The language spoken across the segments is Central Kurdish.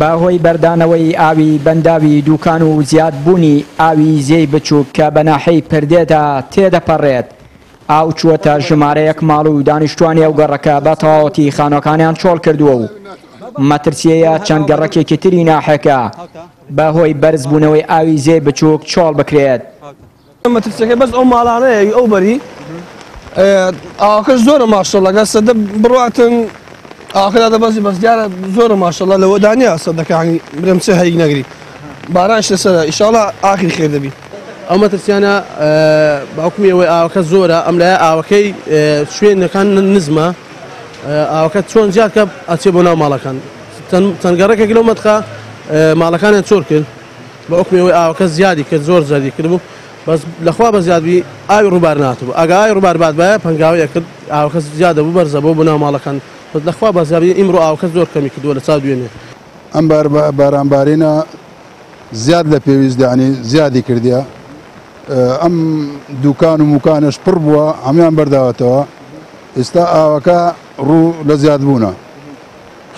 باهۆی بەردانەوەی ئاوی بەنداوی دوکان و زیادبوونی ئاوی زێی بچووک کە بە ناحەی پردێدا تێدەپەڕێت ئاو چووەتە ژمارەیەک ماڵ و دانیشتوانی ئەو گەڕەکە بە تەواوەتی خانۆکانیان چۆڵ کردووە و مەترسیەیە چەند گەڕەکێکی تری ناحەکە بەهۆی بەرزبوونەوەی ئاوی زێی بچووک چۆڵ بکرێت. مەترسیەکە بەس ئەو ماڵانەیە ئەو بەری ئاوەکەش زۆرە ماشەڵڵا گە سەدە بڕاتن ئاخرا دەبەزی بەس دیارە زۆرە ماشەڵڵا لەوە دانیا سەدەکانی برم چه هەیەک نەگری بارانش لەسەرە ئیشاڵا ئاخری خێر دەبی. ئەو مەترسیانە باوکمیەوەی ئاوەکە زۆرە ئەم لایە ئاوەکەی شوێنەکان نزمە ئاوەکە چۆن زیاد کە ئەچێ بۆ ناو ماڵەکان چەند لەو مەتخە ماڵەکانیان چۆر کرد بە ئۆکمیەوەی ئاوەکە زیادی کرد زۆر زیادی کردبوو بەس لەخوا بە زیادبی ئاوی ڕووبار ناتبوو ئەگە ئاوی ڕووبار بات بایە پەنگاوەیە کرد ئاوەکە زیادە بوو بەرزەبەوە بۆ ناو ماڵەکان لەخوا بە زیادی ئیمڕۆ ئاوەکە زۆر کەمی کردووە لە چاو دوێنێ. ئەم بارانبارینە زیاد لە پێویست یعنی زیادی کردیە ئەم دوکان و موکانش پڕ بووە هەمان بەرداوەتەوە ئێستا ئاوەکە ڕوو لە زیاد بوونە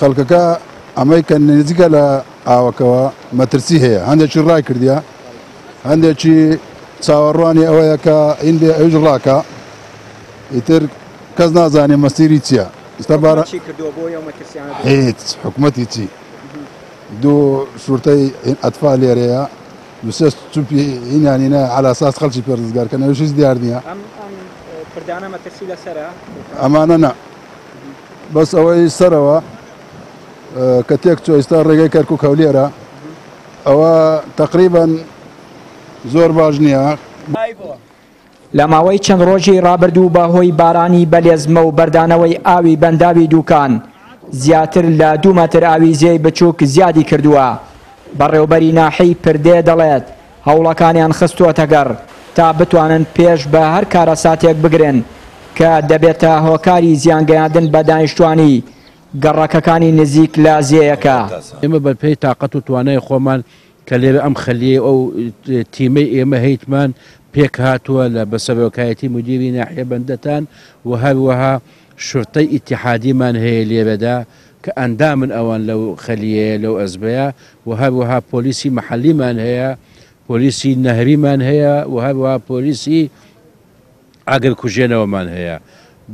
خەڵکەکە ئەمەی کە نزیکە لە ئاوەکەوە مەترسی هەیە هەندێکی ڕای کردیە هەندێکی چاوەڕوانی ئەوەیە کە ئین بێ ئەوش ڕاکە ئیتر کەس نازانێ مەسیری چییە ئێستا بارە هیچ حکوومەتی چی دوو شورتەی ئەتفا لێرەیە دوسێ چوپی ئینیانینە على ئاساس خەڵکی پێرزگارکەن ئەوشیش دیار نییە ئەمانە نا بەس ئەوەی سەرەوە کە تێک چۆ ئێستا ڕێگەی کەرکووک هەولێرە ئەوە تقریباً زۆر باش نییە. لە ماوەی چەند ڕۆژی ڕابردوو بەهۆی بارانی بەلێزمە و بەردانەوەی ئاوی بەنداوی دوکان زیاتر لە 2 مەتر ئاوی زێی بچووک زیادی کردووە. بەڕێوبەری ناحەی پردێ دەڵێت هەوڵەکانیان خستووەتە گەڕ تا بتوانن پێش بە هەر کارە ساتێک بگرن کە دەبێتە هۆکاری زیانگەیاندن بە دانیشتوانی گەڕەکەکانی نزیک لە زێیەکە. ئێمە بەپێی تااقەت و توانای خۆمان کە لێرە ئەم خەلیە ئەو تیمەی ئێمە هەیتمان پێک هاتووە لە بەسەرۆکایەتی مدیری ناحیە بەندەتان و هەروەها شورتەی ئیتیحادیمان هەیە لێرەدا کە ئەندامن ئەوان لەو خەلیەیە لەو ئەزبەیە و هەروەها پۆلیسی مەحەلیمان هەیە پۆلیسی نەهریمان هەیە و هەروەها پۆلیسی ئاگرکوژێنەوەمان هەیە.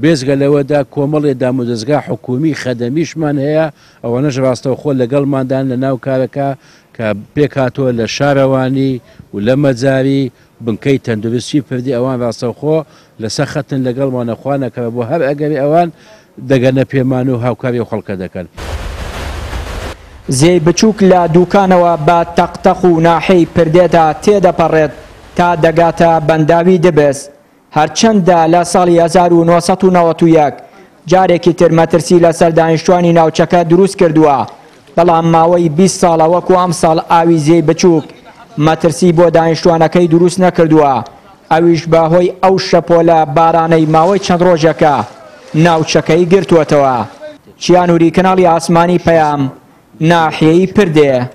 بێزگە لەوەدا کۆمەڵێ دامودەستگا حکومی خەدەمیشمان هەیە ئەوەنەش ڕاستەوخۆ لەگەڵماندان لە ناو کارەکە کە پێک هاتووە لە شارەوانی و لە مەجاری بنکەی تەندروستی پردی ئەوان ڕاستەوخۆ لەسەر خەتن لەگەڵمانەخوانەکە بۆ هەر ئەگەری ئەوان دەگەنە پێمان و هاوکاری و خەڵکە دەکەن. زێی بچووک لە دوکانەوە بە تەقتەق و ناحەی پردێدا تێدەپەڕێت تا دەگاتە بەنداوی دەبێست هەرچەندە لە ساڵی 1991 جارێکی تر مەترسی لەسەر دانیشتوانی ناوچەکە دروست کردووە بەڵام ماوەی 20 ساڵە وەکو ئەم ساڵ ئاوی زێی بچووک مەترسی بۆ دانیشتوانەکەی دروست نەکردووە ئەویش بەهۆی ئەو شەپۆلە بارانەی ماوەی چەند ڕۆژەکە ناوچەکەی گرتووەتەوە. چیانوری کەناڵی ئاسمانی پەیام ناحیەی پردێ.